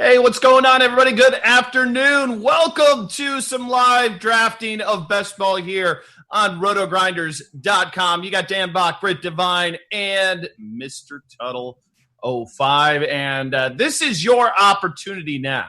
Hey, what's going on, everybody? Good afternoon. Welcome to some live drafting of best ball here on RotoGrinders.com. You got Dan Bach, Britt Devine, and Mr. Tuttle 05. And this is your opportunity now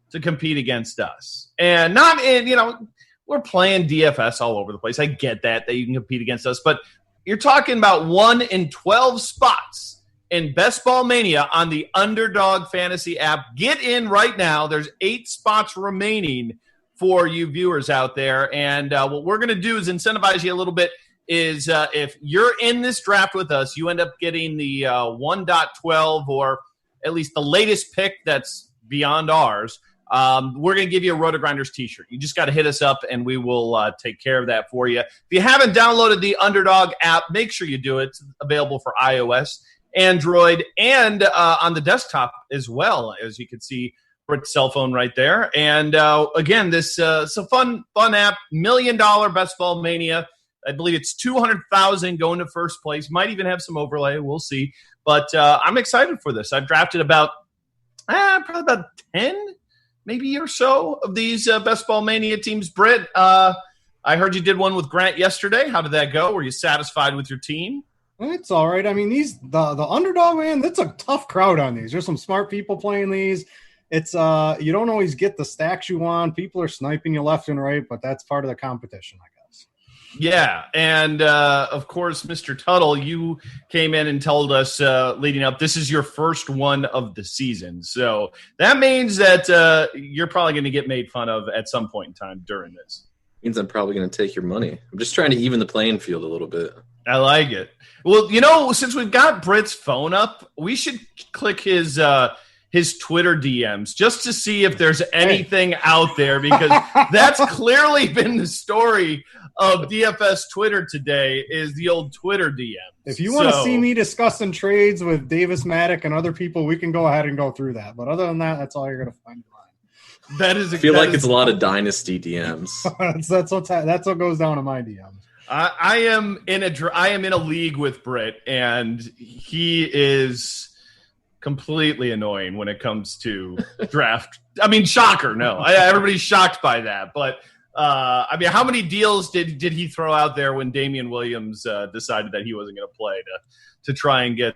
to compete against us. And not in, we're playing DFS all over the place. I get that you can compete against us. But you're talking about 1 in 12 spots in Best Ball Mania on the Underdog Fantasy app. Get in right now. There's 8 spots remaining for you viewers out there. And what we're going to do is incentivize you a little bit is if you're in this draft with us, you end up getting the 1.12 or at least the latest pick that's beyond ours. We're going to give you a RotoGrinders t-shirt. You just got to hit us up, and we will take care of that for you. If you haven't downloaded the Underdog app, make sure you do it. It's available for iOS, Android, and on the desktop as well, as you can see Britt's cell phone right there. And again, this is a fun app, $1 million Best Ball Mania. I believe it's 200,000 going to first place. Might even have some overlay. We'll see. But I'm excited for this. I've drafted probably about 10 maybe or so of these Best Ball Mania teams. Britt, I heard you did one with Grant yesterday. How did that go? Were you satisfied with your team? It's all right. I mean, the Underdog, man, that's a tough crowd on these. There's some smart people playing these. It's you don't always get the stacks you want. People are sniping you left and right, but that's part of the competition, I guess. Yeah, and of course, Mr. Tuttle, you came in and told us leading up, this is your first one of the season. So that means that you're probably going to get made fun of at some point in time during this. Means I'm probably going to take your money. I'm just trying to even the playing field a little bit. I like it. Well, since we've got Britt's phone up, we should click his Twitter DMs just to see if there's anything out there, because that's clearly been the story of DFS Twitter today is the old Twitter DMs. If you want to see me discussing trades with Davis Maddock and other people, we can go ahead and go through that. But other than that, that's all you're going to find. I feel like it's a lot of dynasty DMs. that's what goes down in my DMs. I am in a league with Britt, and he is completely annoying when it comes to draft. I mean, shocker, no. Everybody's shocked by that, but how many deals did he throw out there when Damian Williams decided that he wasn't going to play to try and get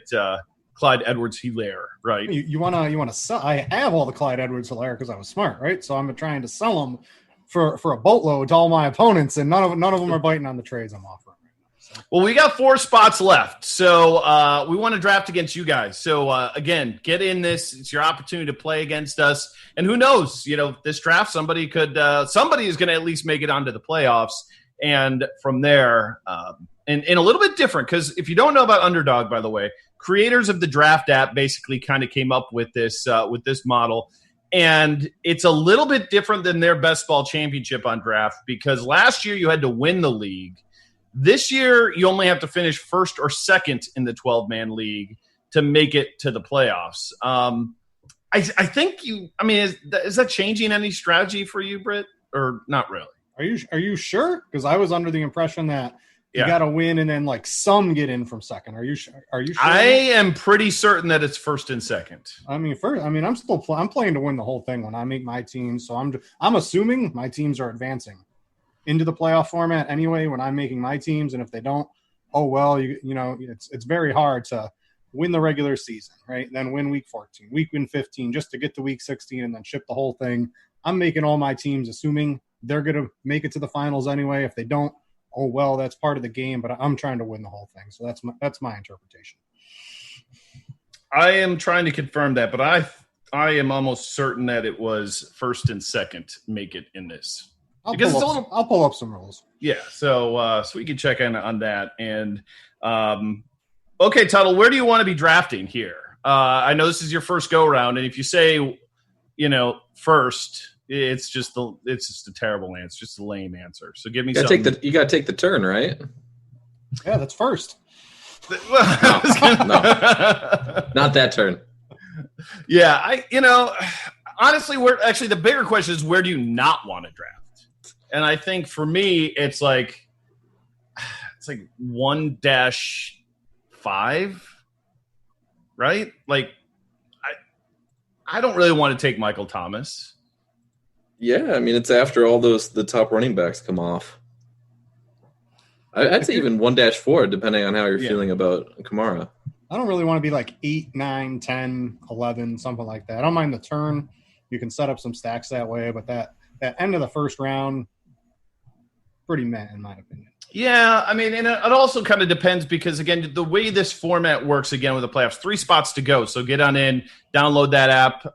Clyde Edwards-Helaire, right? You want to sell? I have all the Clyde Edwards-Helaire because I was smart, right? So I'm trying to sell them for a boatload to all my opponents, and none of them are biting on the trades I'm offering right now. So. Well, we got 4 spots left, so we want to draft against you guys. So again, get in this. It's your opportunity to play against us, and who knows? This draft, somebody is going to at least make it onto the playoffs, and from there, and a little bit different, because if you don't know about Underdog, by the way, creators of the draft app basically kind of came up with this model, and it's a little bit different than their best ball championship on draft, because last year you had to win the league. This year you only have to finish first or second in the 12-man league to make it to the playoffs. I think is that changing any strategy for you, Britt, or not really? Are you sure? Because I was under the impression that you got to win and then some get in from second. Are you sure? I am pretty certain that it's first and second. I'm playing to win the whole thing when I make my team. So I'm assuming my teams are advancing into the playoff format anyway when I'm making my teams. And if they don't, oh well, it's very hard to win the regular season, right? And then win week 14, win 15, just to get to week 16 and then ship the whole thing. I'm making all my teams assuming they're going to make it to the finals anyway. If they don't, oh, well, that's part of the game, but I'm trying to win the whole thing. So that's my interpretation. I am trying to confirm that, but I am almost certain that it was first and second make it in this. I'll pull up some rules. Yeah, so we can check in on that. And okay, Tuttle, where do you want to be drafting here? I know this is your first go-around, and if you say, first – it's just a terrible answer. It's just a lame answer. So give me something. You got to take the turn, right? Yeah, that's first. No, not that turn. Yeah, honestly, the bigger question is, where do you not want to draft? And I think for me, it's like 1-5, right? I don't really want to take Michael Thomas. Yeah, I mean, it's after all the top running backs come off. I'd say even 1-4, depending on how you're feeling about Kamara. I don't really want to be like 8, 9, 10, 11, something like that. I don't mind the turn. You can set up some stacks that way, but that end of the first round, pretty meh in my opinion. Yeah, I mean, and it also kind of depends because, again, the way this format works, again, with the playoffs, 3 spots to go. So get on in, download that app,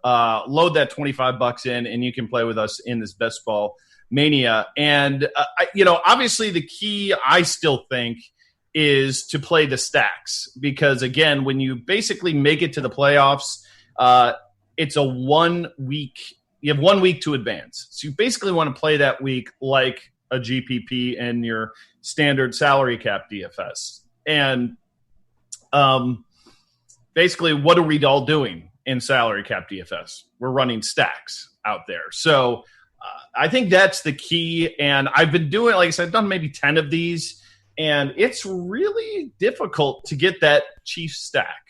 load that $25 in, and you can play with us in this Best Ball Mania. And, obviously the key, I still think, is to play the stacks. Because, again, when you basically make it to the playoffs, it's a 1 week. You have 1 week to advance. So you basically want to play that week like a GPP and your standard salary cap DFS. And basically, what are we all doing in salary cap DFS? We're running stacks out there. So I think that's the key. And I've been doing, like I said, I've done maybe 10 of these, and it's really difficult to get that Chiefs stack.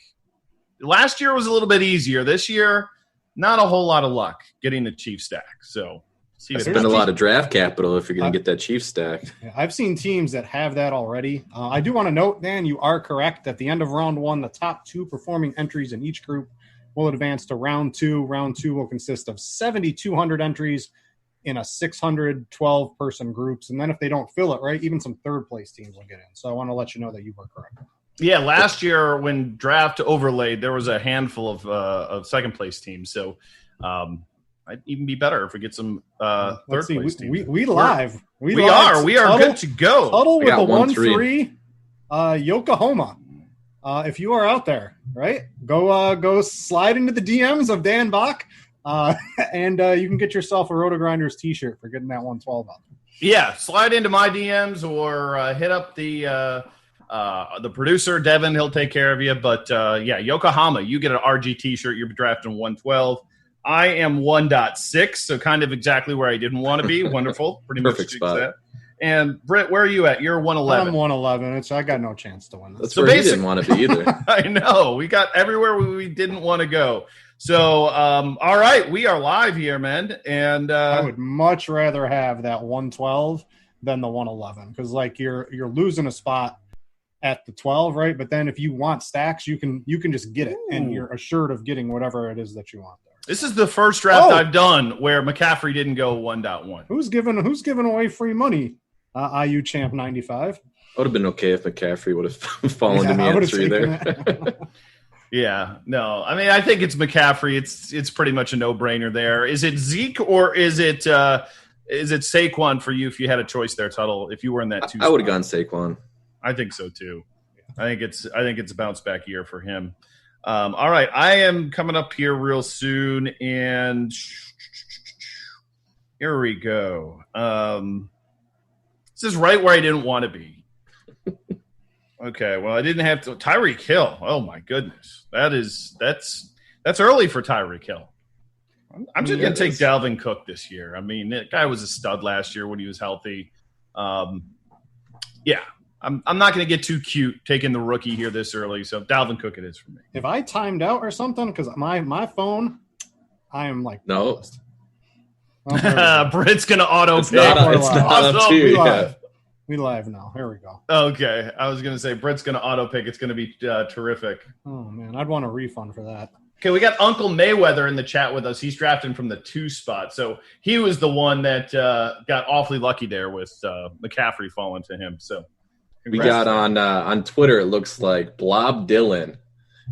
Last year was a little bit easier. This year, not a whole lot of luck getting the Chiefs stack. So spend a lot of draft capital if you're going to get that Chiefs stack. I've seen teams that have that already. I do want to note, Dan, you are correct. At the end of round 1, the top 2 performing entries in each group will advance to round 2. Round 2 will consist of 7,200 entries in a 612-person groups. And then if they don't fill it, right, even some third-place teams will get in. So I want to let you know that you were correct. Yeah, last year when draft overlaid, there was a handful of second-place teams. So I'd even be better if we get some third place teams. We live. We are good to go. Huddle with the 1-3 Yokohama. If you are out there, right, go slide into the DMs of Dan Bach, and you can get yourself a RotoGrinders t-shirt for getting that 112 up. Yeah, slide into my DMs or hit up the producer Devin. He'll take care of you. But Yokohama, you get an RG t-shirt. You're drafting 112. I am 1.6, so kind of exactly where I didn't want to be. Wonderful. Pretty perfect spot. That. And Britt, where are you at? You're 111. I'm 111. I got no chance to win this. That's where he didn't want to be either. I know. We got everywhere we didn't want to go. So, all right, we are live here, man. And I would much rather have that 112 than the 111 because, like, you're losing a spot at the 12, right? But then if you want stacks, you can just get it, and you're assured of getting whatever it is that you want there. This is the first draft I've done where McCaffrey didn't go 1.1. Who's giving away free money? IU Champ 95. I would have been okay if McCaffrey would have fallen to me at 3 there. Yeah, no. I mean, I think it's McCaffrey. It's pretty much a no-brainer there. Is it Zeke or is it Saquon for you if you had a choice there, Tuttle? If you were in that 2 I would have gone Saquon. I think so too. I think it's a bounce back year for him. All right, I am coming up here real soon, and here we go. This is right where I didn't want to be. Okay, well, I didn't have to. Tyreek Hill. Oh my goodness, that's early for Tyreek Hill. I'm just going to take Dalvin Cook this year. I mean, that guy was a stud last year when he was healthy. Yeah. I'm not going to get too cute taking the rookie here this early, so Dalvin Cook it is for me. If I timed out or something, because my phone, I am like no. Britt's going to auto it's pick. It's not up to you. We live now. Here we go. Okay, I was going to say Britt's going to auto pick. It's going to be terrific. Oh man, I'd want a refund for that. Okay, we got Uncle Mayweather in the chat with us. He's drafting from the 2 spot, so he was the one that got awfully lucky there with McCaffrey falling to him. So. Congrats. We got on Twitter. It looks like Blob Dylan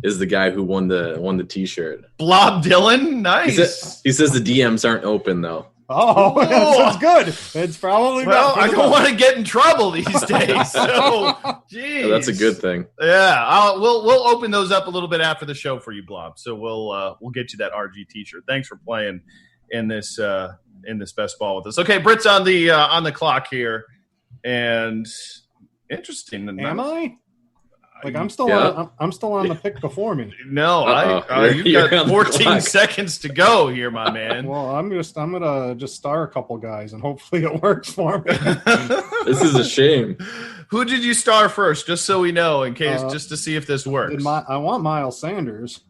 is the guy who won the T-shirt. Blob Dylan, nice. He says the DMs aren't open though. Oh, that's good. It's probably I don't want to get in trouble these days. So, geez. That's a good thing. Yeah, we'll open those up a little bit after the show for you, Blob. So we'll get you that RG T-shirt. Thanks for playing in this best ball with us. Okay, Britt's on the clock here, and. Interesting. Am I? Like I'm still on the pick before me. No, you've got 14 seconds to go here, my man. Well, I'm gonna just star a couple guys and hopefully it works for me. This is a shame. Who did you star first, just so we know, in case just to see if this works? I want Miles Sanders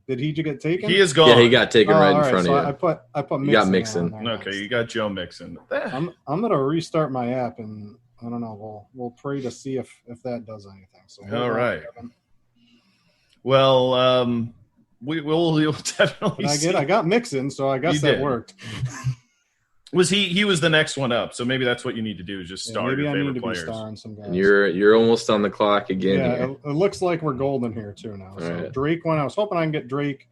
Did he get taken? He is gone. Yeah, he got taken right in front so of you. I put Mixon. You got Mixon. Okay, you got Joe Mixon. I'm gonna restart my app, and I don't know. We'll pray to see if that does anything. So all right. Well, we'll definitely. I got Mixon, so I guess that worked. He was the next one up, so maybe that's what you need to do is just star your favorite players. Some guys. And you're almost on the clock again. Yeah, here. it looks like we're golden here too now. All So right. Drake one, I was hoping I can get Drake.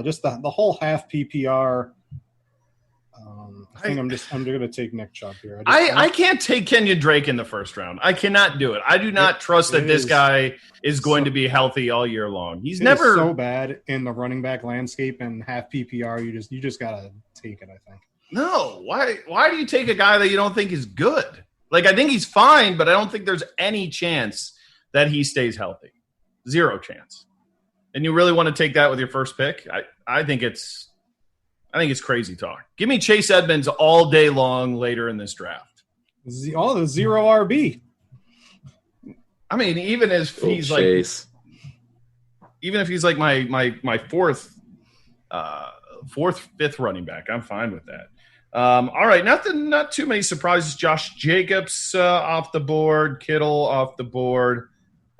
Just the whole half PPR. I think I'm going to take Nick Chubb here. I can't take Kenyon Drake in the first round. I cannot do it. I do not trust that this guy is going to be healthy all year long. He's never so bad in the running back landscape and half PPR. You just got to take it, I think. No. Why do you take a guy that you don't think is good? Like, I think he's fine, but I don't think there's any chance that he stays healthy. Zero chance. And you really want to take that with your first pick? I think it's crazy talk. Give me Chase Edmonds all day long later in this draft. The zero RB. I mean, even if he's Chase. even if he's like my fourth, fifth running back, I'm fine with that. All right, not too many surprises. Josh Jacobs off the board, Kittle off the board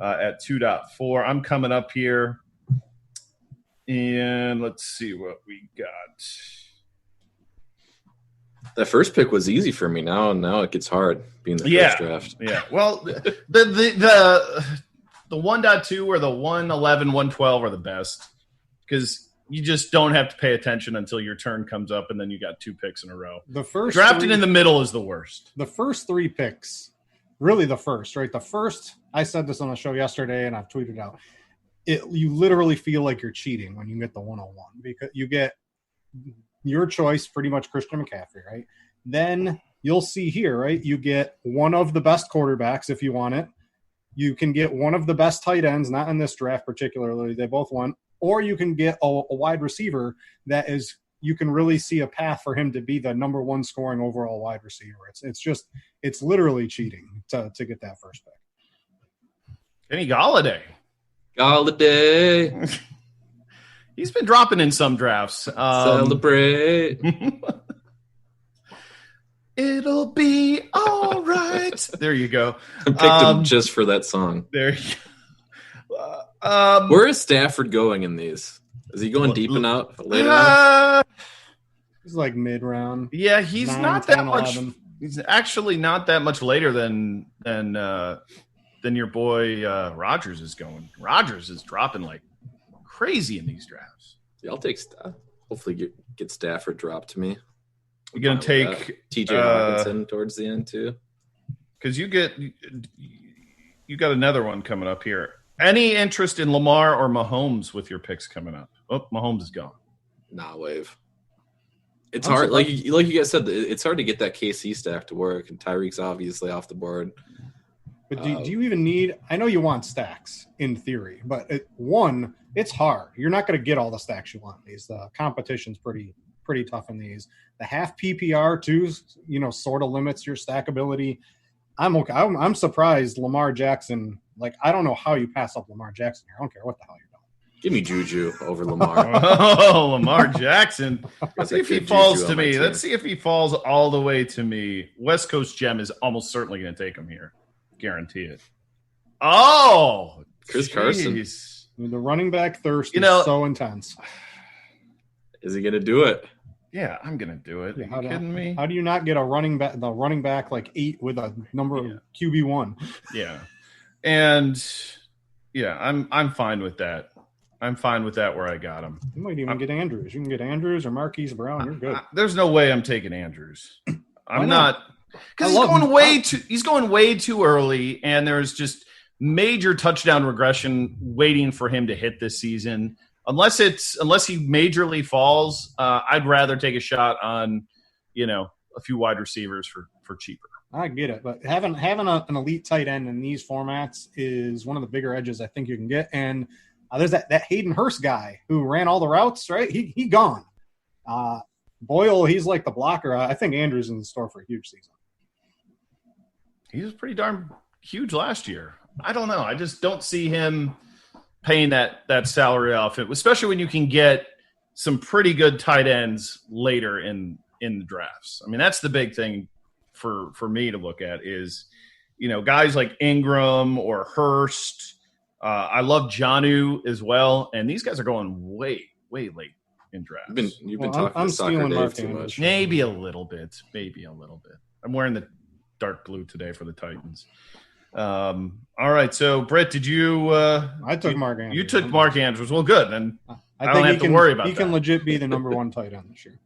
at 2.4. I'm coming up here, and let's see what we got. That first pick was easy for me. Now it gets hard being the first draft. Yeah. Well, the 1.2 or the 111, 112 are the best because you just don't have to pay attention until your turn comes up, and then you got two picks in a row. The first drafted in the middle is the worst. The first three picks, really the first, right? The first, I said this on the show yesterday, and I've tweeted out. You literally feel like you're cheating when you get the 101 because you get your choice, pretty much Christian McCaffrey, right? Then you'll see here, right? You get one of the best quarterbacks if you want it. You can get one of the best tight ends, not in this draft particularly. They both won. Or you can get a wide receiver that is you can really see a path for him to be the number one scoring overall wide receiver. It's literally cheating to get that first pick. Kenny Galladay. He's been dropping in some drafts. Celebrate. It'll be all right. There you go. I picked him just for that song. There you go. Where is Stafford going in these? Is he going deep enough? Late enough? He's like mid-round. Yeah, he's 9, not 10, that much. 11. He's actually not that much later than your boy Rodgers is going. Rodgers is dropping like crazy in these drafts. Yeah, I'll take hopefully get Stafford dropped to me. You're gonna take TJ Hawkinson towards the end too, because you got another one coming up here. Any interest in Lamar or Mahomes with your picks coming up? Oh, Mahomes is gone. Nah, wave. It's hard, like you guys said, it's hard to get that KC stack to work, and Tyreek's obviously off the board. But do you even need – I know you want stacks in theory, but it's hard. You're not going to get all the stacks you want in these. The competition's pretty tough in these. The half PPR, too, sort of limits your stackability. I'm okay. I'm surprised Lamar Jackson – like, I don't know how you pass up Lamar Jackson here. I don't care what the hell you're doing. Give me Juju over Lamar. Oh, Lamar Jackson. Let's see if he falls to me. Let's see if he falls all the way to me. West Coast Gem is almost certainly going to take him here. Guarantee it. Oh, Chris Carson. The running back thirst is so intense. Is he going to do it? Yeah, I'm going to do it. Are you kidding me? How do you not get the running back like 8 with a number of QB1? Yeah. And yeah, I'm fine with that. I'm fine with that where I got him. You might even get Andrews. You can get Andrews or Marquise Brown. You're good. There's no way I'm taking Andrews. I'm not. Because he's going way too early, and there's just major touchdown regression waiting for him to hit this season. Unless he majorly falls, I'd rather take a shot on, a few wide receivers for cheaper. I get it, but having an elite tight end in these formats is one of the bigger edges I think you can get. And there's that Hayden Hurst guy who ran all the routes, right? He gone. Boyle, he's like the blocker. I think Andrews is in the store for a huge season. He was pretty darn huge last year. I don't know. I just don't see him paying that salary off, especially when you can get some pretty good tight ends later in the drafts. I mean, that's the big thing for me to look at is, guys like Ingram or Hurst. I love Jonnu as well, and these guys are going way, way late in drafts. You've been talking to Soccer Dave too much. Maybe a little bit. I'm wearing the dark blue today for the Titans. All right, so Britt, did you? I took Mark Andrews. You took Mark Andrews. Well, good. Then I don't have to worry about that. He can legit be the number one tight end this year.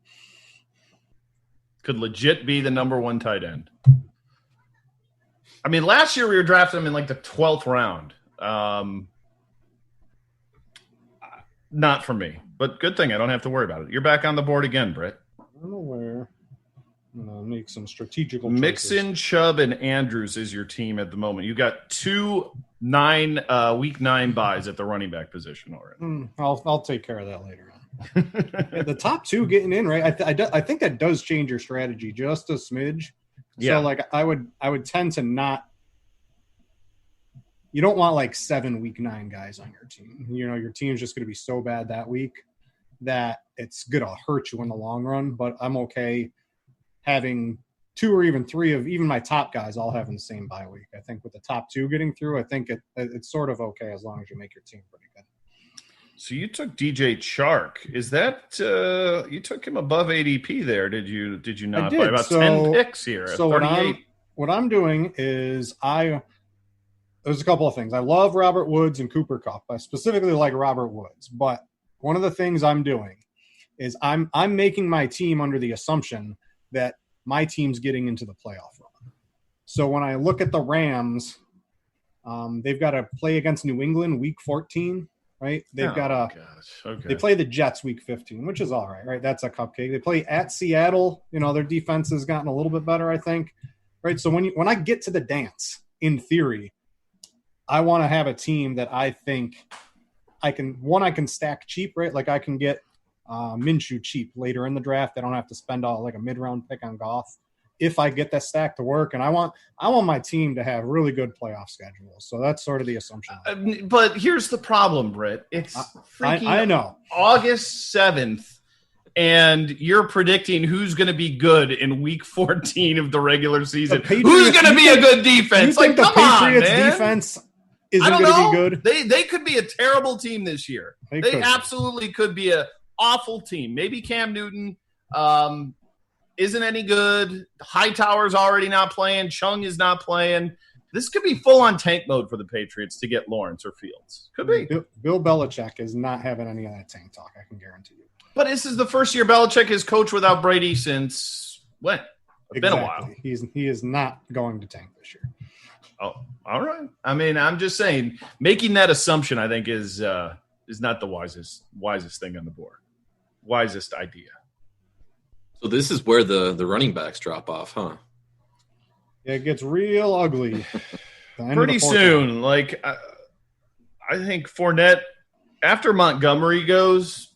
Could legit be the number one tight end. I mean, last year we were drafting him in like the 12th round. Not for me, but good thing I don't have to worry about it. You're back on the board again, Britt. I'm aware. I'm going to make some strategical choices. Mixon, Chubb, and Andrews is your team at the moment. You got 2 week 9 buys at the running back position already. I'll take care of that later on. Yeah, the top 2 getting in, right? I think that does change your strategy just a smidge. Yeah. So, like, I would tend to not. You don't want like 7 week 9 guys on your team. Your team's just going to be so bad that week that it's going to hurt you in the long run. But I'm okay having 2 or even 3 of even my top guys all having the same bye week. I think with the top 2 getting through, I think it's sort of okay as long as you make your team pretty good. So you took DJ Chark. Is that you took him above ADP there? Did you not? I did. By about 10 picks here. So what I'm doing is there's a couple of things. I love Robert Woods and Cooper Kupp. I specifically like Robert Woods, but one of the things I'm doing is I'm making my team under the assumption that my team's getting into the playoff run. So when I look at the Rams, they've got to play against New England week 14, right? They play the Jets week 15, which is all right, right? That's a cupcake. They play at Seattle. Their defense has gotten a little bit better, I think, right? So when I get to the dance, in theory, I want to have a team that I think I can stack cheap, right? Like I can get Minshew cheap later in the draft. I don't have to spend all like a mid-round pick on Goff if I get that stack to work. And I want my team to have really good playoff schedules. So that's sort of the assumption. But here's the problem, Britt. It's freaking I know. August 7th, and you're predicting who's going to be good in week 14 of the regular season. Who's going to be a good defense? You think the Patriots man. Defense isn't going to be good? They could be a terrible team this year. They absolutely could be an awful team. Maybe Cam Newton isn't any good. Hightower's already not playing. Chung is not playing. This could be full-on tank mode for the Patriots to get Lawrence or Fields. Could be. Bill Belichick is not having any of that tank talk, I can guarantee you. But this is the first year Belichick has coached without Brady since when? It's been a while. He is not going to tank this year. Oh, all right. I mean, I'm just saying, making that assumption, I think, is not the wisest thing on the board. Wisest idea. So this is where the running backs drop off, huh? Yeah, it gets real ugly. Pretty soon. Like, I think Fournette, after Montgomery goes,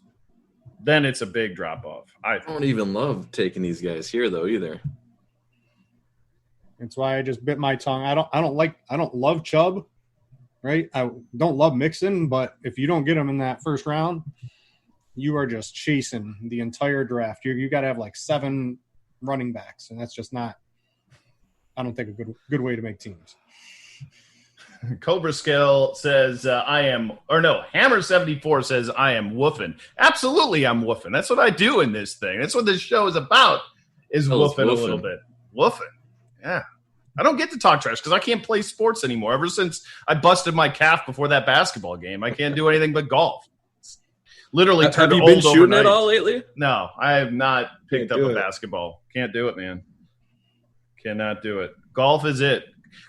then it's a big drop off. I don't even love taking these guys here though either. That's why I just bit my tongue. I don't love Chubb, right? I don't love Mixon, but if you don't get him in that first round, you are just chasing the entire draft. You got to have like 7 running backs, and that's just not. I don't think a good way to make teams. Cobra Scale says Hammer 74 says I am woofing. Absolutely, I'm woofing. That's what I do in this thing. That's what this show is about. Is woofing a little bit. Woofing. Yeah. I don't get to talk trash because I can't play sports anymore. Ever since I busted my calf before that basketball game, I can't do anything but golf. It's literally have you been shooting at all lately? No, I have not picked up a basketball. Can't do it, man. Cannot do it. Golf is it.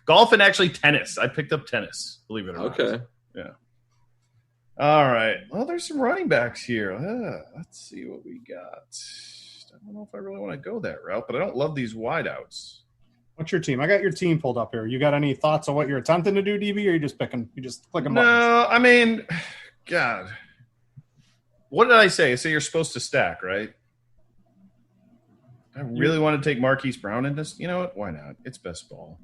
Golf and actually tennis. I picked up tennis, believe it or not. Okay. Yeah. All right. Well, there's some running backs here. Let's see what we got. I don't know if I really want to go that route, but I don't love these wideouts. What's your team? I got your team pulled up here. You got any thoughts on what you're attempting to do, DB, or you just clicking buttons? No, I mean, God. What did I say? I say you're supposed to stack, right? I really want to take Marquise Brown in this. You know what? Why not? It's best ball.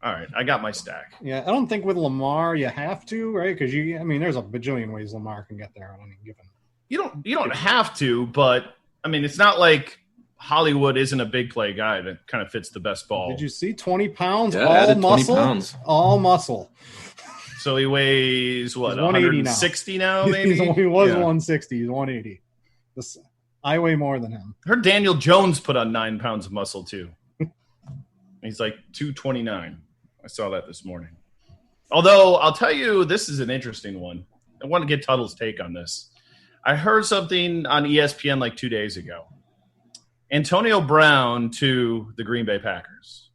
All right, I got my stack. Yeah, I don't think with Lamar you have to, right? Because there's a bajillion ways Lamar can get there on any given. You don't have to, but I mean, it's not like Hollywood isn't a big play guy that kind of fits the best ball. Did you see 20 pounds? Yeah, all added 20 muscle. pounds. All muscle. So he weighs what? He's 160 now, maybe. He was 160. He's 180. I weigh more than him. I heard Daniel Jones put on 9 pounds of muscle too. He's like 229. I saw that this morning. Although I'll tell you, this is an interesting one. I want to get Tuttle's take on this. I heard something on ESPN like 2 days ago. Antonio Brown to the Green Bay Packers.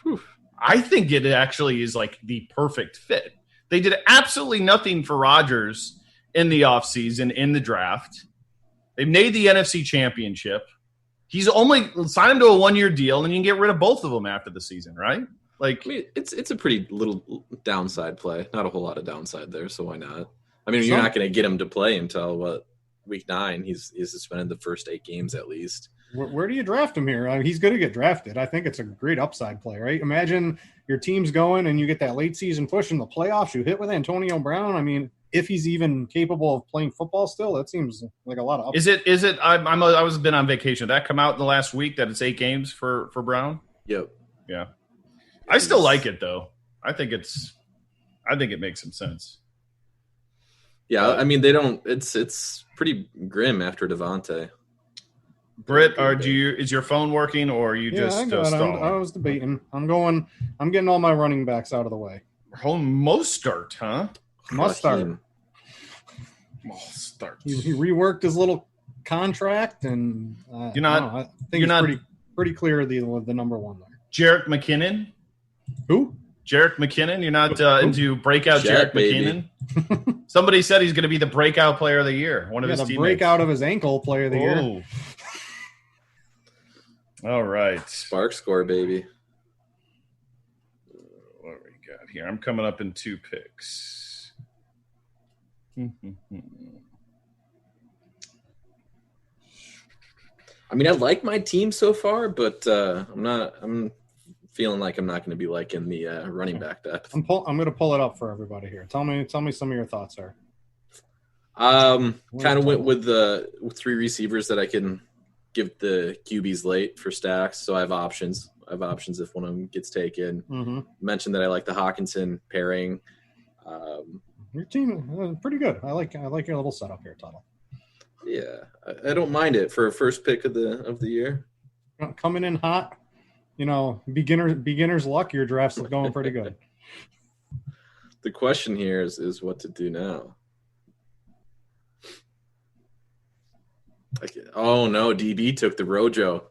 Whew. I think it actually is like the perfect fit. They did absolutely nothing for Rodgers in the offseason, in the draft. They made the NFC Championship. He's only signed him to a 1-year deal, and you can get rid of both of them after the season, right? Like, I mean, it's a pretty little downside play. Not a whole lot of downside there, so why not? I mean, you're not going to get him to play until, week 9. He's suspended the first 8 games at least. Where do you draft him here? I mean, he's going to get drafted. I think it's a great upside play, right? Imagine your team's going and you get that late season push in the playoffs. You hit with Antonio Brown. I mean, if he's even capable of playing football still, that seems like a lot of upside. Is it? I was been on vacation. Did that come out in the last week that it's 8 games for Brown? Yep. Yeah. I still like it though. I think it makes some sense. Yeah, I mean it's pretty grim after Devontae. Britt, is your phone working or are you just stalling? I was debating. I'm getting all my running backs out of the way. Mostert, huh? Mustard. He reworked his little contract, and I think it's pretty clear the number one there. Jerick McKinnon. Who? Jerick McKinnon. You're not into breakout Jerick McKinnon. Somebody said he's going to be the breakout player of the year. One of his teammates. Breakout of his ankle player of the year. All right. Spark score, baby. What we got here? I'm coming up in 2 picks. I mean, I like my team so far, but I'm feeling like I'm not going to be liking the running back depth. I'm going to pull it up for everybody here. Tell me some of your thoughts there. Kind of went with 3 receivers that I can give the QBs late for stacks, so I have options. If one of them gets taken. Mm-hmm. Mentioned that I like the Hawkinson pairing. Your team is pretty good. I like your little setup here, Tuttle. Yeah, I don't mind it for a first pick of the year. Coming in hot, beginner's luck. Your draft's going pretty good. The question here is what to do now. Oh no, DB took the Rojo.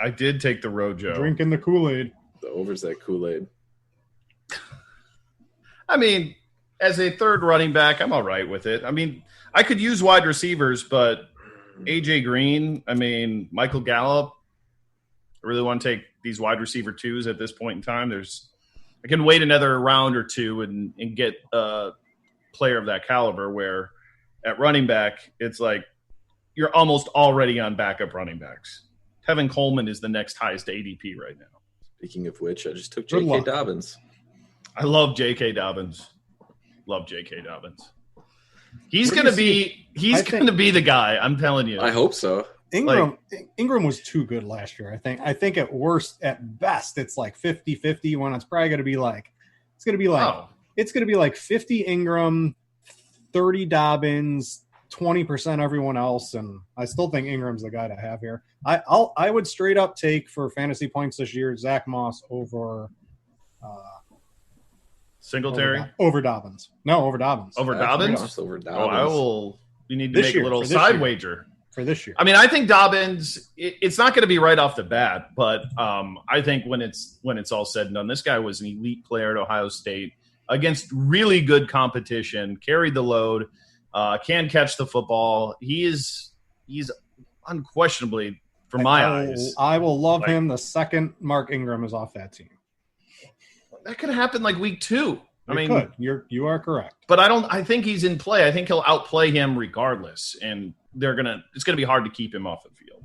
I did take the Rojo. Drinking the Kool-Aid. The over's that Kool-Aid. I mean, as a third running back, I'm all right with it. I mean, I could use wide receivers, but AJ Green, Michael Gallup, I really want to take these wide receiver 2s at this point in time. I can wait another round or 2 and get a player of that caliber, where at running back, it's like you're almost already on backup running backs. Tevin Coleman is the next highest ADP right now. Speaking of which, I just took J.K. Dobbins. I love J.K. Dobbins. He's going to be the guy, I'm telling you. I hope so. Ingram was too good last year, I think. I think at best, it's like 50-50 when it's probably going to be like – it's going to be like 50 Ingram, 30 Dobbins, 20% everyone else, and I still think Ingram's the guy to have here. I would straight up take for fantasy points this year Zach Moss over Singletary over Dobbins. No, over Dobbins. Over Dobbins. You need to make a little side wager for this year. I mean, I think Dobbins. It's not going to be right off the bat, but I think when it's all said and done, this guy was an elite player at Ohio State against really good competition. Carried the load. Can catch the football. He's unquestionably, for my eyes. I will love him the second Mark Ingram is off that team. That could happen like week 2. You are correct. But I think he's in play. I think he'll outplay him regardless, and it's gonna be hard to keep him off the field.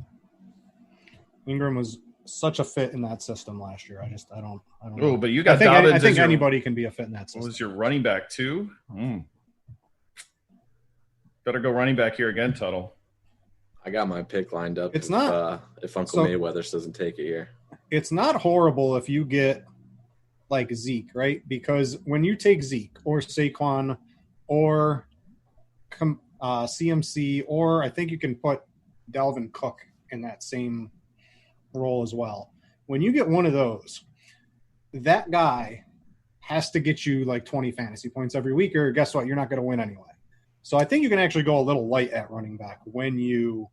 Ingram was such a fit in that system last year. I don't Oh, know. but you got I think anybody can be a fit in that system. What was your running back too? Better go running back here again, Tuttle. I got my pick lined up. It's not if Uncle Mayweather doesn't take it here. It's not horrible if you get like Zeke, right? Because when you take Zeke or Saquon or CMC, or I think you can put Dalvin Cook in that same role as well. When you get one of those, that guy has to get you like 20 fantasy points every week, or guess what? You're not going to win anyway. So I think you can actually go a little light at running back when you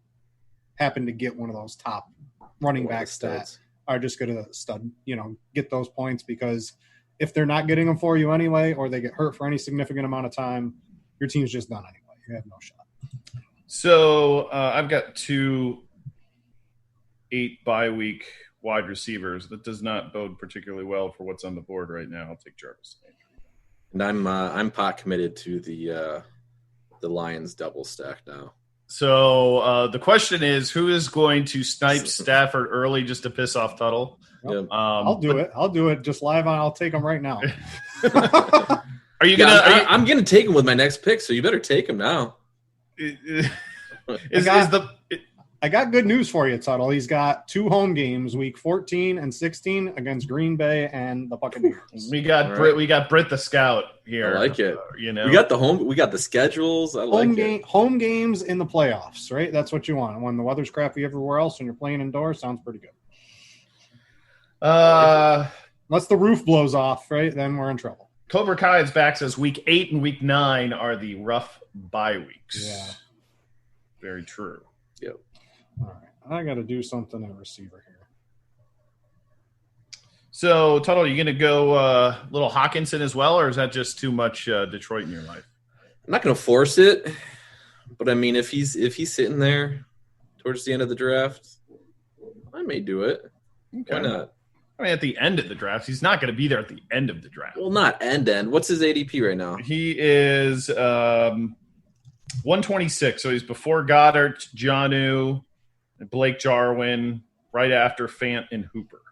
happen to get one of those top running backs that are just going to get those points, because if they're not getting them for you anyway, or they get hurt for any significant amount of time, your team's just done anyway. You have no shot. So I've got 2 8 bye week wide receivers. That does not bode particularly well for what's on the board right now. I'll take Jarvis. And I'm pot committed to the Lions double stack now. So the question is, who is going to snipe Stafford early just to piss off Tuttle? Yep. I'll do it just live on. I'll take them right now. Are you gonna? I'm gonna take him with my next pick, so you better take him now. I got good news for you, Tuttle. He's got 2 home games, week 14 and 16, against Green Bay and the Buccaneers. We got Britt. We got Britt the Scout here. I like it. We got the schedules. I like it. Home games in the playoffs, right? That's what you want. When the weather's crappy everywhere else and you're playing indoors, sounds pretty good. Unless the roof blows off, right? Then we're in trouble. Cobra Kai is back. Says week 8 and week 9 are the rough bye weeks. Yeah, very true. Yep. All right, I got to do something at receiver here. So, Tuttle, are you going to go little Hawkinson as well, or is that just too much Detroit in your life? I'm not going to force it, but I mean, if he's sitting there towards the end of the draft, I may do it. Okay. Why not? I mean, at the end of the draft, he's not going to be there at the end of the draft. Well, not end. What's his ADP right now? He is 126, so he's before Goddard, Jonnu, Blake Jarwin, right after Fant and Hooper.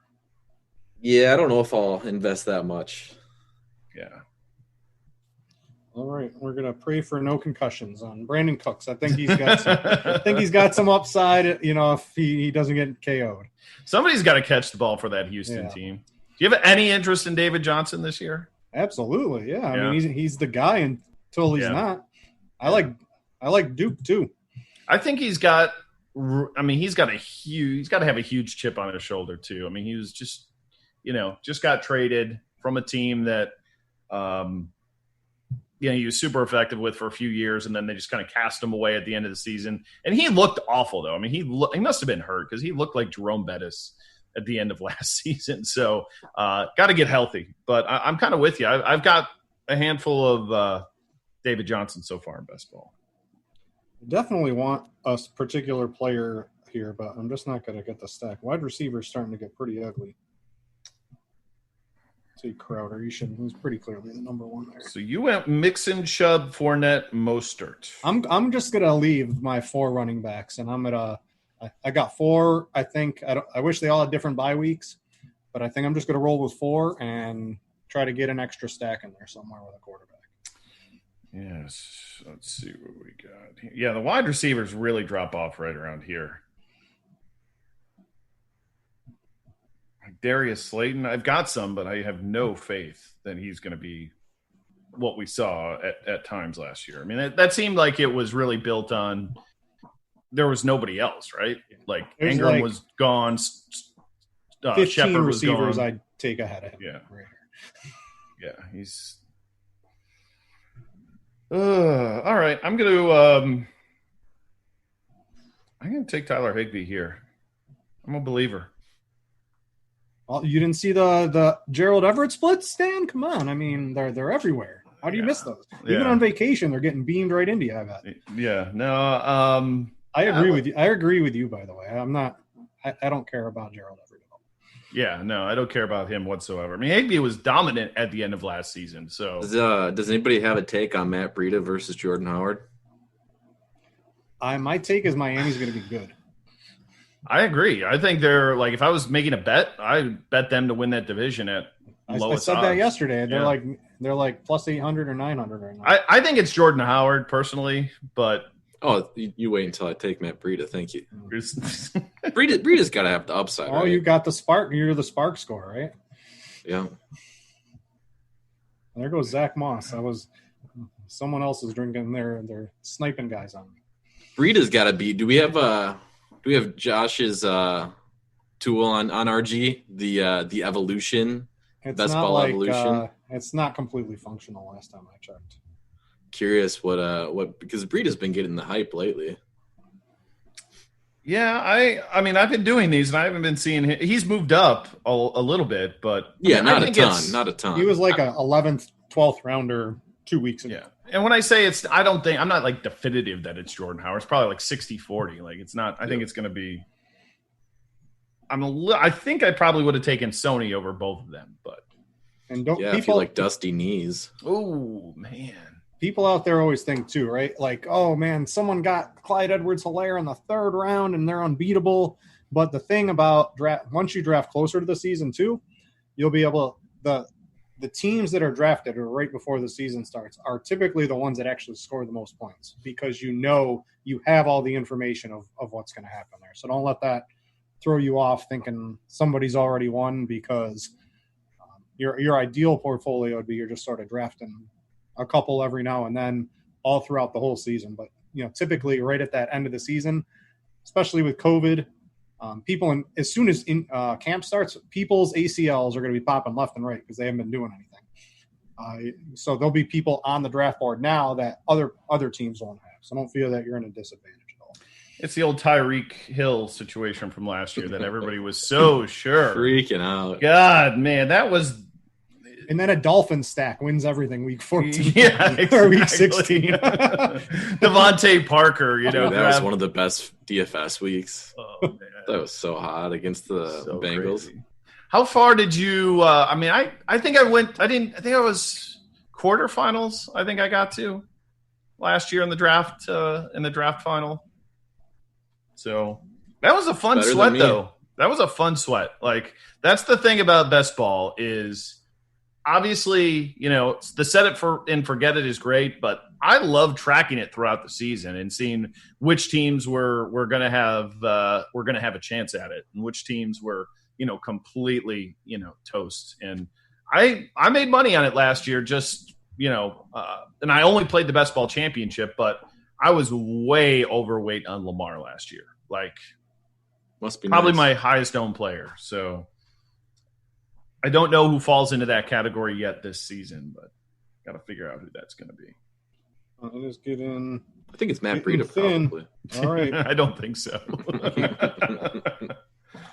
Yeah, I don't know if I'll invest that much. Yeah. All right, we're gonna pray for no concussions on Brandon Cooks. I think he's got some upside. If he doesn't get KO'd. Somebody's got to catch the ball for that Houston team. Do you have any interest in David Johnson this year? Absolutely, yeah. I mean, he's the guy until he's not. I like Duke too. I think he's got to have a huge chip on his shoulder too. I mean, he was just got traded from a team that, he was super effective with for a few years, and then they just kind of cast him away at the end of the season. And he looked awful, though. I mean, he must have been hurt, because he looked like Jerome Bettis at the end of last season. So, got to get healthy. But I'm kind of with you. I've got a handful of David Johnson so far in best ball. Definitely want a particular player here, but I'm just not going to get the stack. Wide receiver is starting to get pretty ugly. See Crowder, he's pretty clearly the number one there. So you went Mixon, Chubb, Fournette, Mostert. I'm just gonna leave my 4 running backs, and I got 4. I think I wish they all had different bye weeks, but I think I'm just gonna roll with 4 and try to get an extra stack in there somewhere with a quarterback. Yes, let's see what we got here. Yeah, the wide receivers really drop off right around here. Darius Slayton, I've got some, but I have no faith that he's going to be what we saw at times last year. I mean, that seemed like it was really built on there was nobody else, right? Like Ingram was gone. 15 Shepard was receivers gone. I'd take ahead of him. Yeah. Right. Yeah, he's all right. I'm going to take Tyler Higbee here. I'm a believer. Well, you didn't see the Gerald Everett splits, Stan? Come on. I mean, they're everywhere. How do you miss those? Even on vacation, they're getting beamed right into you, I bet. Yeah. No, I agree with you. I agree with you, by the way. I don't care about Gerald Everett at all. Yeah, no, I don't care about him whatsoever. I mean, Higbee was dominant at the end of last season. So does anybody have a take on Matt Breida versus Jordan Howard? My take is Miami's going to be good. I agree. I think they're like, if I was making a bet, I'd bet them to win that division at lowest I said odds. that yesterday. They're like plus 800 or 900 right now. I think it's Jordan Howard personally, but you wait until I take Matt Breida. Thank you. Breida's got to have the upside. Oh, right? You got the spark. You're the spark score, right? Yeah. There goes Zach Moss. Someone else is drinking. They're sniping guys on me. Breida's got to be. Do we have Josh's tool on RG? The evolution. It's best not ball like, evolution. It's not completely functional. Last time I checked. Curious what because Breida's been getting the hype lately. Yeah, I mean I've been doing these and I haven't been seeing him. He's moved up a little bit, but yeah, not a ton. He was like a 11th, 12th rounder 2 weeks ago. Yeah. And when I say I'm not like definitive that it's Jordan Howard. It's probably like 60-40. Like it's not. I think it's going to be. I think I probably would have taken Sony over both of them, but. And don't people if you like dusty knees? Oh man. People out there always think too, right? Like, oh man, someone got Clyde Edwards-Helaire in the 3rd round and they're unbeatable. But the thing about once you draft closer to the season too, you'll be able the teams that are drafted or right before the season starts are typically the ones that actually score the most points because you have all the information of what's going to happen there. So don't let that throw you off thinking somebody's already won because your ideal portfolio would be you're just sort of drafting a couple every now and then all throughout the whole season. But, typically right at that end of the season, especially with COVID, as soon as camp starts, people's ACLs are going to be popping left and right because they haven't been doing anything. So there'll be people on the draft board now that other teams won't have. So don't feel that you're in a disadvantage at all. It's the old Tyreek Hill situation from last year that everybody was so sure. Freaking out. God, man, that was. And then a Dolphin stack wins everything week 14 exactly. or week 16. Devontae Parker, that was one of the best DFS weeks. Oh, man. That was so hot against the Bengals. Crazy. How far did you I think I was quarterfinals. I think I got to last year in the draft final. So that was a fun sweat though. That was a fun sweat. Like that's the thing about best ball is obviously, the set it and forget it is great, but I love tracking it throughout the season and seeing which teams we're going to have a chance at it and which teams were, completely, toast. And I made money on it last year just, and I only played the best ball championship, but I was way overweight on Lamar last year. Like must be probably nice. my highest owned player. So I don't know who falls into that category yet this season, but got to figure out who that's going to be. I'll just get in. I think it's Matt Breida, probably. All right. I don't think so.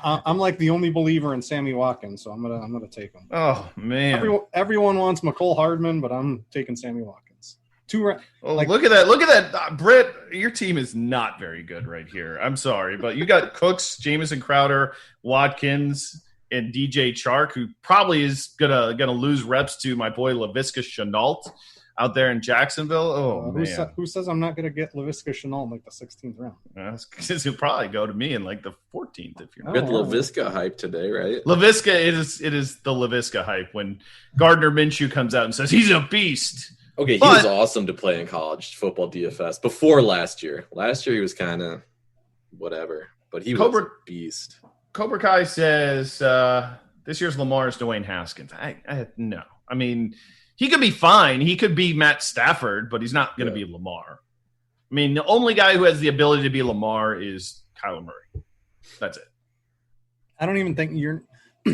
I'm like the only believer in Sammy Watkins, so I'm gonna take him. Oh man! Everyone wants McCole Hardman, but I'm taking Sammy Watkins. Look at that, Britt. Your team is not very good right here. I'm sorry, but you got Cooks, Jamison Crowder, Watkins, and DJ Chark, who probably is gonna lose reps to my boy Laviska Shenault out there in Jacksonville. Oh man, who says I'm not gonna get Laviska Shenault in like the 16th round? Because he'll probably go to me in like the 14th if you're. With Laviska hype today, right? Laviska it is the Laviska hype when Gardner Minshew comes out and says he's a beast. Okay, he was awesome to play in college football DFS before last year. Last year he was kind of whatever, but he was a beast. Cobra Kai says this year's Lamar is Dwayne Haskins. No. I mean, he could be fine. He could be Matt Stafford, but he's not going to be Lamar. I mean, the only guy who has the ability to be Lamar is Kyler Murray. That's it. I don't even think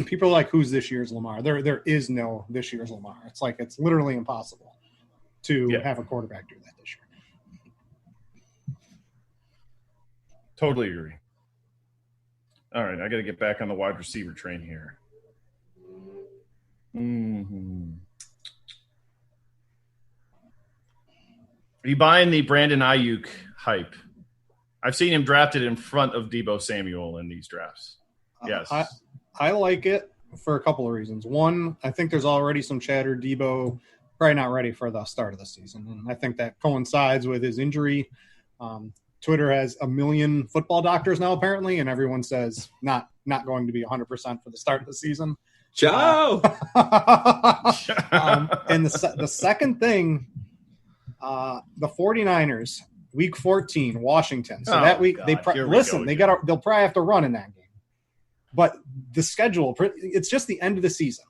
people are like, who's this year's Lamar? There is no this year's Lamar. It's like it's literally impossible to have a quarterback do that this year. Totally agree. All right, I got to get back on the wide receiver train here. Mm-hmm. Are you buying the Brandon Ayuk hype? I've seen him drafted in front of Deebo Samuel in these drafts. Yes. I like it for a couple of reasons. One, I think there's already some chatter. Deebo probably not ready for the start of the season. And I think that coincides with his injury. Twitter has a million football doctors now apparently, and everyone says not going to be 100% for the start of the season. Ciao. And the second thing, the 49ers, week 14, Washington. So that week they'll probably have to run in that game. But the schedule, it's just the end of the season.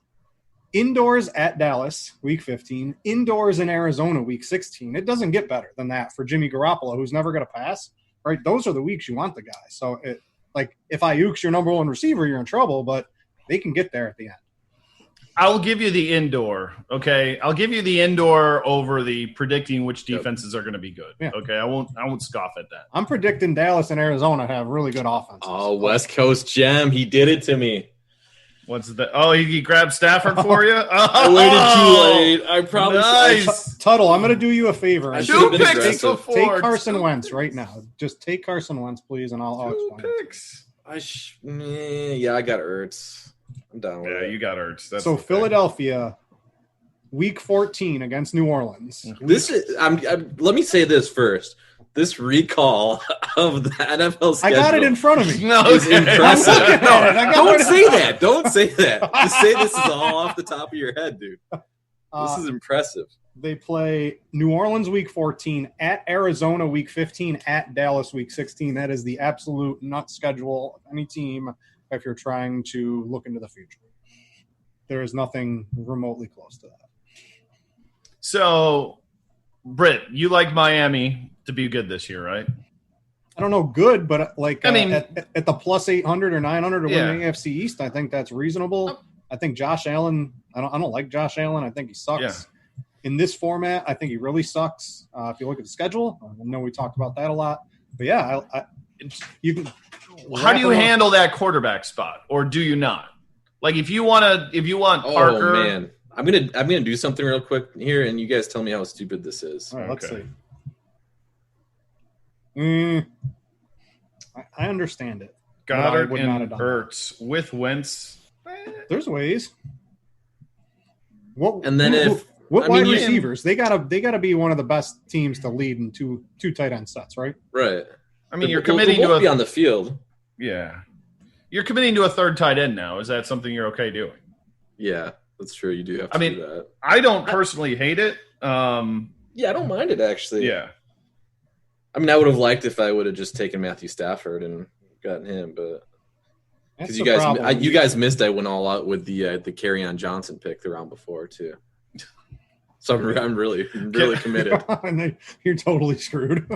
Indoors at Dallas, week 15. Indoors in Arizona, week 16. It doesn't get better than that for Jimmy Garoppolo, who's never going to pass. Right? Those are the weeks you want the guy. So, if Ayuk's your number one receiver, you're in trouble, but they can get there at the end. I'll give you the indoor, okay? I'll give you the indoor over the predicting which defenses are going to be good, okay? I won't scoff at that. I'm predicting Dallas and Arizona have really good offenses. Oh, West Coast gem. He did it to me. What's the? Oh, he grabbed Stafford for you. I waited too late. I probably nice. Tuttle, I'm going to do you a favor. Two picks before. Take Carson Wentz right now. Just take Carson Wentz, please, and I'll explain. Two picks. I got Ertz. I'm down with it. Yeah, you got Ertz. That's so Philadelphia, week 14 against New Orleans. This is. Let me say this first. This recall of the NFL schedule. I got it in front of me. No, is impressive. Don't say that. Just Don't say that. Just say this is all off the top of your head, dude. This is impressive. They play New Orleans week 14, at Arizona week 15, at Dallas week 16. That is the absolute nut schedule of any team if you're trying to look into the future. There is nothing remotely close to that. So, Britt, you like Miami to be good this year, right? I don't know good, but at the plus 800 or 900 to win the AFC East, I think that's reasonable. I think Josh Allen, I don't like Josh Allen. I think he sucks. Yeah. In this format, I think he really sucks. If you look at the schedule, I know we talked about that a lot. But yeah, you can. How do you handle that quarterback spot, or do you not? Like if you want Parker. Oh man, I'm gonna do something real quick here, and you guys tell me how stupid this is. All right, let's see. I understand it. Goddard and Ertz with Wentz. There's ways. What wide receivers? They gotta be one of the best teams to lead in two tight end sets, right? Right. I mean, you're committing to be on the field. Yeah, you're committing to a third tight end now. Is that something you're okay doing? Yeah, that's true. You do have to do that. I don't personally hate it. Yeah, I don't mind it actually. Yeah. I mean, I would have liked if I would have just taken Matthew Stafford and gotten him, but because you guys missed, I went all out with the Kerryon Johnson pick the round before too. So I'm really committed. You're totally screwed.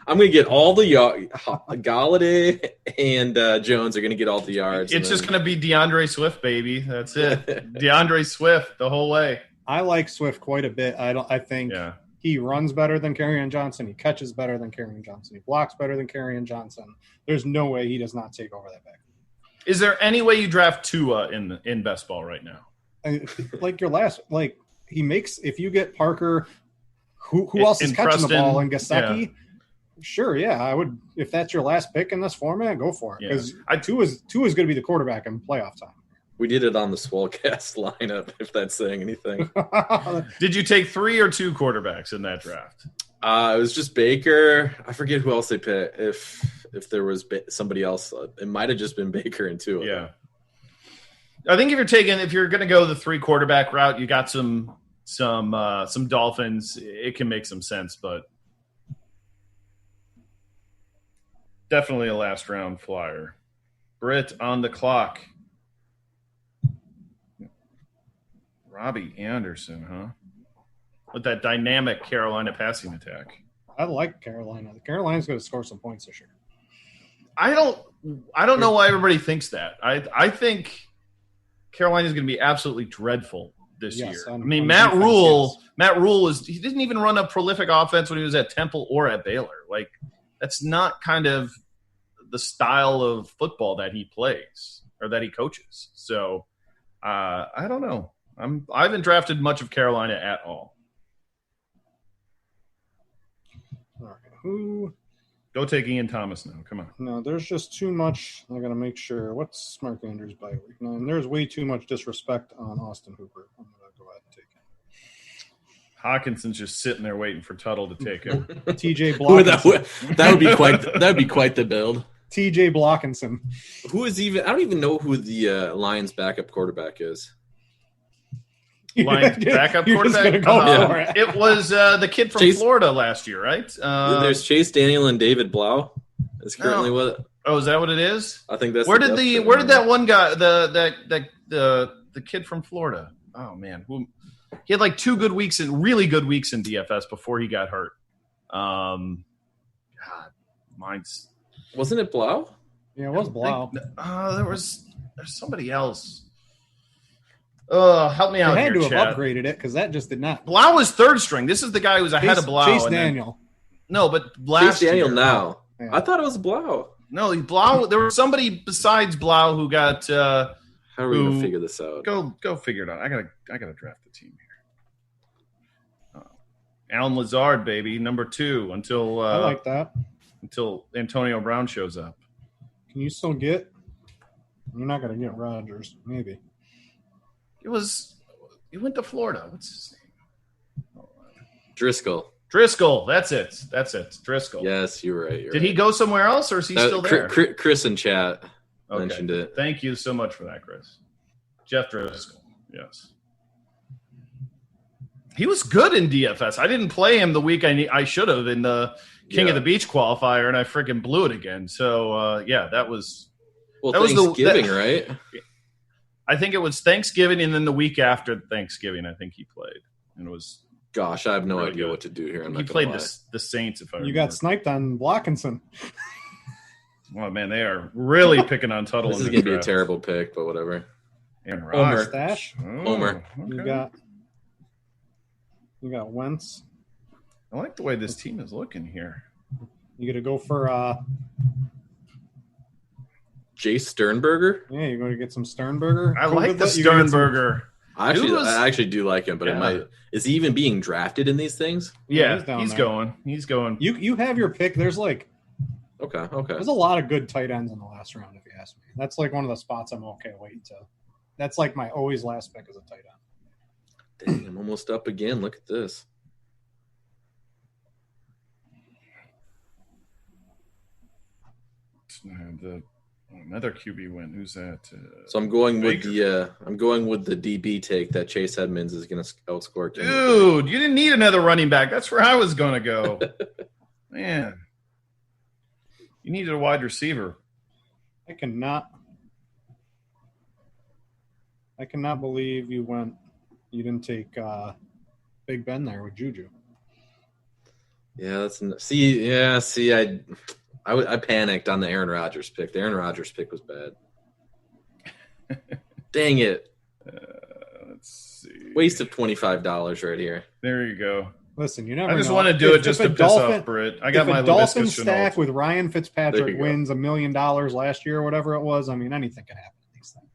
I'm going to get all the Galladay and Jones are going to get all the yards. It's just going to be DeAndre Swift, baby. That's it. DeAndre Swift the whole way. I like Swift quite a bit. I think he runs better than Kerryon Johnson. He catches better than Kerryon Johnson. He blocks better than Kerryon Johnson. There's no way he does not take over that back. Is there any way you draft Tua in best ball right now? He makes, if you get Parker, who else is catching the ball, and Gesicki? Yeah. Sure, yeah, I would. If that's your last pick in this format, go for it. Because Tua is going to be the quarterback in playoff time. We did it on the Swolecast lineup, if that's saying anything. Did you take 3 or 2 quarterbacks in that draft? It was just Baker. I forget who else they picked. If there was somebody else, it might have just been Baker and Tua. Yeah. I think if you're going to go the 3 quarterback route, you got some Dolphins. It can make some sense, but definitely a last round flyer. Britt on the clock. Robbie Anderson, huh? With that dynamic Carolina passing attack. I like Carolina. Carolina's going to score some points this year. I don't know why everybody thinks that. I think Carolina is going to be absolutely dreadful this year. Matt Rule he didn't even run a prolific offense when he was at Temple or at Baylor. Like, that's not kind of the style of football that he plays or that he coaches. So I don't know. I haven't drafted much of Carolina at all. All right. Who? Go take Ian Thomas now. Come on. No, there's just too much. I got to make sure. What's Mark Andrews by week 9? There's way too much disrespect on Austin Hooper. I'm going to go ahead and take him. Hawkinson's just sitting there waiting for Tuttle to take him. TJ Blockinson. That would be quite the build. TJ Blockinson. Who is even? I don't even know who the Lions' backup quarterback is. Lions backup quarterback. It was the kid from Florida last year, right? There's Chase Daniel and David Blau. That's currently what. Oh, is that what it is? I think that's where did that one guy the kid from Florida? Oh man, he had like really good weeks in DFS before he got hurt. God, wasn't it Blau? Yeah, it was Blau. There's somebody else. Help me out. They had here, to Chad. have upgraded it because that just did not. Blau was third string. This is the guy who's ahead of Blau. Chase Daniel. No, but last Chase Daniel year. now. Yeah. I thought it was Blau. No, Blau. There was somebody besides Blau who got. How are we gonna figure this out? Go figure it out. I gotta draft the team here. Alan Lazard, baby, number 2 until. I like that. Until Antonio Brown shows up. Can you still get? You're not gonna get Rodgers, maybe. He went to Florida. What's his name? Driscoll. That's it. Driscoll. Yes, you're right. Did he go somewhere else, or is he still there? Chris in chat mentioned it. Thank you so much for that, Chris. Jeff Driscoll. Yes. He was good in DFS. I didn't play him the week I should have in the King of the Beach qualifier, and I freaking blew it again. So, that was – Well, Thanksgiving, right? I think it was Thanksgiving, and then the week after Thanksgiving, I think he played. And it was – Gosh, I have no idea what to do here. He played the Saints, if I remember. You got sniped on Blockinson. Oh, man, they are really picking on Tuttle. This is going to be a terrible pick, but whatever. Homer. Stash. Homer. Okay. You got Wentz. I like the way this team is looking here. You going to go for Jace Sternberger? Yeah, you're going to get some Sternberger. I like the Sternberger. I actually do like him, but it might. Is he even being drafted in these things? Yeah, he's going. He's going. You have your pick. There's like okay. There's a lot of good tight ends in the last round, if you ask me. That's like one of the spots I'm okay waiting to. That's like my always last pick as a tight end. Dang, I'm almost up again. Look at this. Another QB win. Who's that? So I'm going with the DB take that Chase Edmonds is going to outscore. Dude, you didn't need another running back. That's where I was going to go. Man, you needed a wide receiver. I cannot believe you didn't take Big Ben there with Juju. Yeah, I panicked on the Aaron Rodgers pick. The Aaron Rodgers pick was bad. Dang it. Let's see. Waste of $25 right here. There you go. Listen, you never I just know. want to do it just to piss off Britt. I got my Dolphin stack with Ryan Fitzpatrick wins $1 million last year or whatever it was. I mean, anything can happen in these things.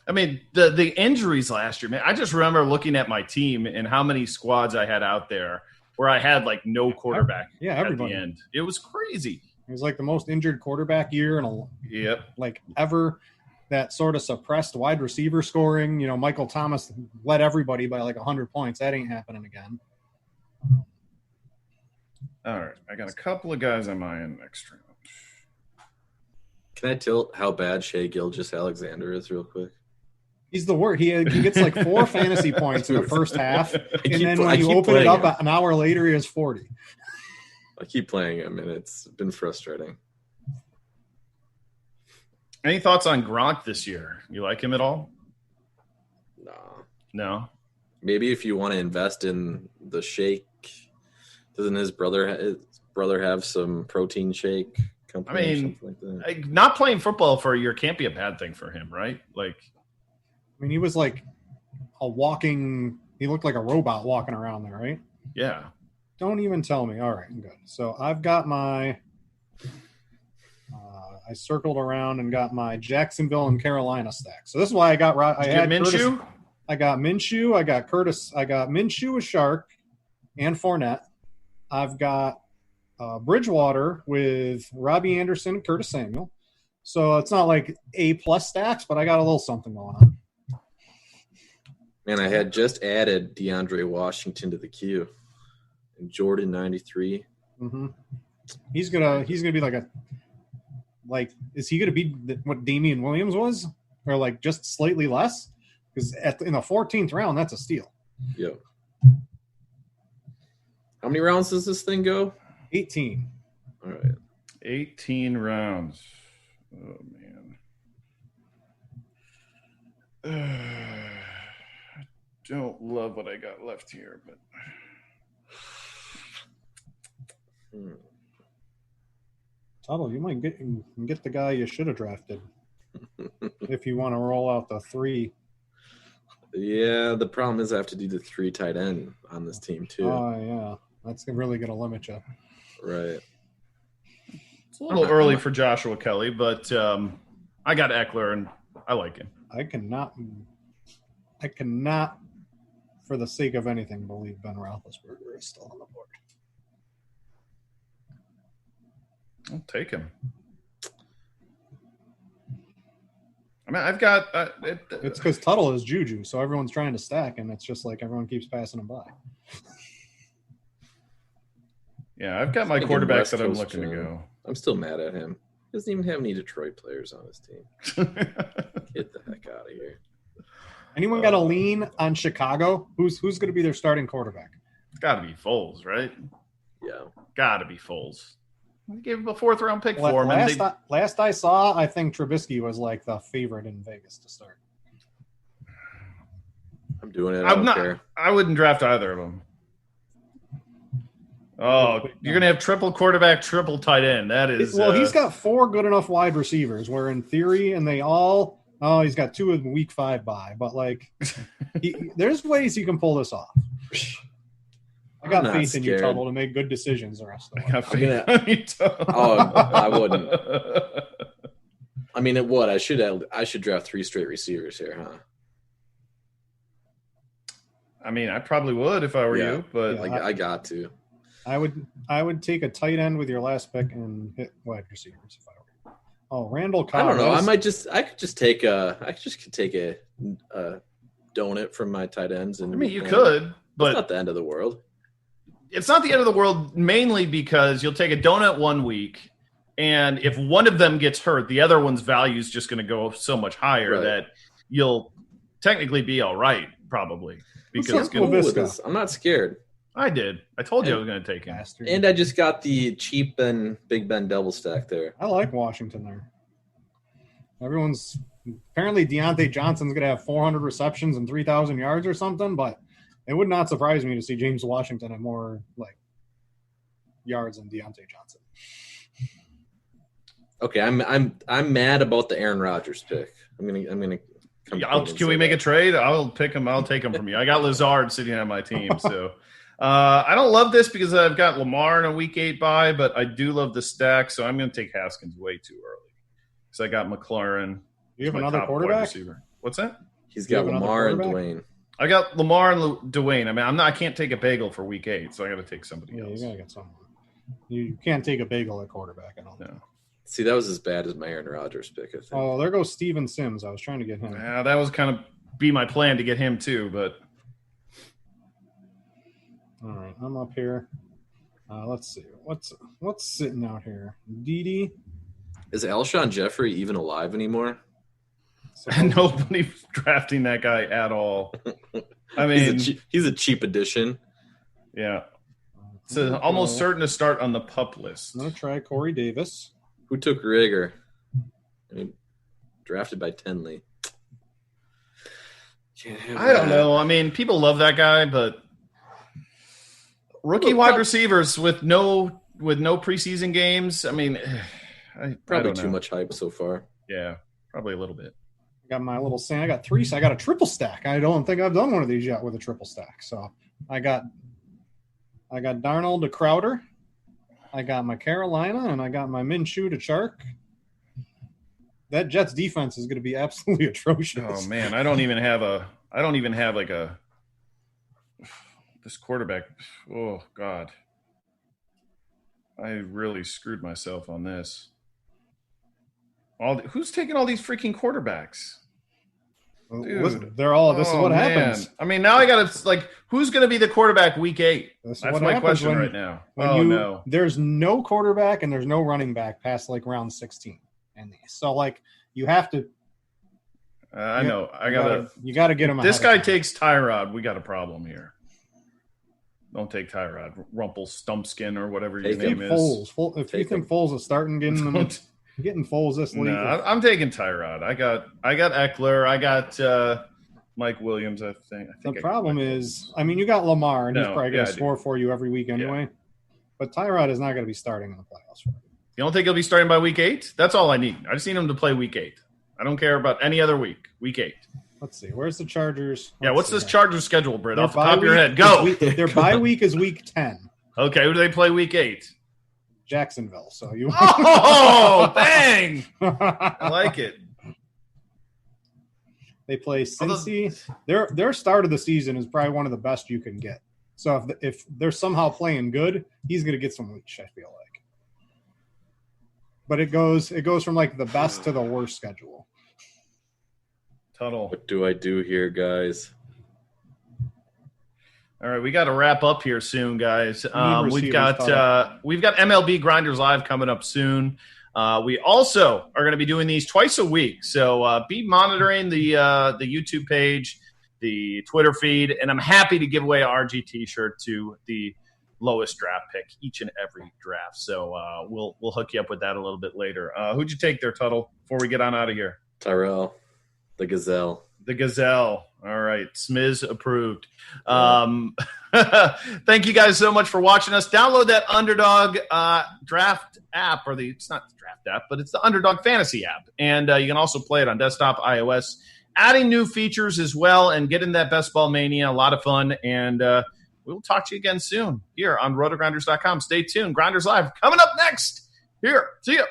I mean, the injuries last year, man. I just remember looking at my team and how many squads I had out there where I had like no quarterback everybody. At the end. It was crazy. It was like the most injured quarterback year ever. That sort of suppressed wide receiver scoring. You know, Michael Thomas led everybody by like 100 points. That ain't happening again. All right. I got a couple of guys on my end next round. Can I tilt how bad Shea Gilgeous-Alexander is real quick? He's the worst. He gets like 4 fantasy points in the first half. And then when you open it up an hour later, he has 40. I keep playing him, and it's been frustrating. Any thoughts on Gronk this year? You like him at all? No. Maybe if you want to invest in the shake, doesn't his brother have some protein shake company? I mean, or something like that? Not playing football for a year can't be a bad thing for him, right? Like, I mean, he was like he looked like a robot walking around there, right? Yeah. Don't even tell me. All right, good. So I've got I circled around and got my Jacksonville and Carolina stack. So this is why I got Minshew? I got Minshew. I got Curtis. I got Minshew with Shark and Fournette. I've got Bridgewater with Robbie Anderson and Curtis Samuel. So it's not like A+ stacks, but I got a little something going on. Man, I had just added DeAndre Washington to the queue. And Jordan 93. Mm-hmm. He's gonna be is he gonna be what Damian Williams was, or like just slightly less? Because in the 14th round, that's a steal. Yeah. How many rounds does this thing go? 18. All right. 18 rounds. Oh man. I don't love what I got left here, but Tuttle, you might get the guy you should have drafted if you want to roll out the 3. Yeah, the problem is I have to do the 3 tight end on this team too. Oh yeah, that's really going to limit you. Right. It's a little early for Joshua Kelly, but I got Eckler and I like him. I cannot, for the sake of anything, believe Ben Roethlisberger is still on the board. I'll take him. I mean, I've got it's because Tuttle is Juju, so everyone's trying to stack, and it's just like everyone keeps passing him by. Yeah, I've got my quarterback that I'm looking to go. I'm still mad at him. He doesn't even have any Detroit players on his team. Get the heck out of here. Anyone got a lean on Chicago? Who's going to be their starting quarterback? It's got to be Foles, right? Yeah. Got to be Foles. They gave him a 4th-round pick for him. Last I saw, I think Trubisky was like the favorite in Vegas to start. I'm doing it. I don't care. I wouldn't draft either of them. Oh, you're going to have triple quarterback, triple tight end. That is well. He's got 4 good enough wide receivers. Where in theory, and they all. Oh, he's got 2 in week 5 bye, but like, there's ways he can pull this off. I got faith in you, Tuttle, to make good decisions the rest of the way. I wouldn't. I mean, it would. I should draft 3 straight receivers here, huh? I mean, I probably would if I were you, but I got to. I would take a tight end with your last pick and hit wide receivers if I were you. Oh, Randall Cobb. I don't know. I could just take a donut from my tight ends, and I mean, you could, but it's not the end of the world. It's not the end of the world, mainly because you'll take a donut one week, and if one of them gets hurt, the other one's value is just going to go so much higher that you'll technically be all right, probably. Because I'm not scared. I did. I told you I was going to take him. And I just got the cheap and Big Ben double stack there. I like Washington there. Apparently Deontay Johnson's going to have 400 receptions and 3,000 yards or something, but it would not surprise me to see James Washington have more like yards than Deontay Johnson. Okay, I'm mad about the Aaron Rodgers pick. I'm gonna. Can we make a trade? I'll pick him. I'll take him from you. I got Lazard sitting on my team, so I don't love this because I've got Lamar in a week 8 bye, but I do love the stack, so I'm going to take Haskins way too early because I got McLaurin. You have another quarterback? What's that? He's got Lamar and Dwayne. I got Lamar and Dwayne. I mean, I can't take a bagel for week 8, so I got to take somebody else. You got to get someone. You can't take a bagel at quarterback. I don't know. See, that was as bad as my Aaron Rodgers pick, I think. Oh, there goes Steven Sims. I was trying to get him. Yeah, that was kind of be my plan to get him too, but. All right, I'm up here. Let's see. What's sitting out here? Dede. Is Alshon Jeffrey even alive anymore? Nobody's drafting that guy at all. I mean, he's a cheap addition. Yeah. It's almost certain to start on the pup list. I'm going to try Corey Davis. Who took Rager? I mean, drafted by Tenley. I don't know. I mean, people love that guy, but rookie wide receivers with no preseason games. I mean, probably too much hype so far. Yeah, probably a little bit. I got my little I got 3. So I got a triple stack. I don't think I've done one of these yet with a triple stack. So I got Darnold to Crowder. I got my Carolina, and I got my Minshew to Chark. That Jets defense is going to be absolutely atrocious. Oh man, I don't even have like a this quarterback. Oh God, I really screwed myself on this. Who's taking all these freaking quarterbacks? Dude. They're all. This is what happens. I mean, now I got to like, who's going to be the quarterback week 8? That's my question right now. No. There's no quarterback and there's no running back past like round 16 in these. So like you have to. I know. You got to get him. This guy takes Tyrod. We got a problem here. Don't take Tyrod. Rumpelstiltskin or whatever your name is. If you think Foles is starting getting Foles this week. No, I'm taking Tyrod. I got Eckler. I got Mike Williams. I think the problem is, I mean, you got Lamar, and he's probably going to score for you every week anyway. Yeah. But Tyrod is not going to be starting in the playoffs. You don't think he'll be starting by week 8? That's all I need. I just need him to play week 8. I don't care about any other week. Week 8. Let's see. Where's the Chargers? What's this Chargers schedule, Britt? Off the top of your head. Go. Their bye week is week 10. Okay, who do they play week 8? Jacksonville. So you. Oh, bang! I like it. They play Cincy. Their start of the season is probably one of the best you can get. So if they're somehow playing good, he's going to get some weeks, I feel like. But it goes from like the best to the worst schedule. Tuttle. What do I do here, guys? All right, we got to wrap up here soon, guys. We've got MLB Grinders Live coming up soon. We also are going to be doing these twice a week, so be monitoring the YouTube page, the Twitter feed, and I'm happy to give away an RG T-shirt to the lowest draft pick each and every draft. So we'll hook you up with that a little bit later. Who'd you take there, Tuttle? Before we get on out of here, Tyrell, the Gazelle. The Gazelle. All right. Smiz approved. Thank you guys so much for watching us. Download that Underdog draft app, it's not the draft app, but it's the Underdog Fantasy app. And you can also play it on desktop, iOS, adding new features as well and getting that Best Ball Mania. A lot of fun. And we'll talk to you again soon here on RotoGrinders.com. Stay tuned. Grinders Live coming up next. Here. See ya.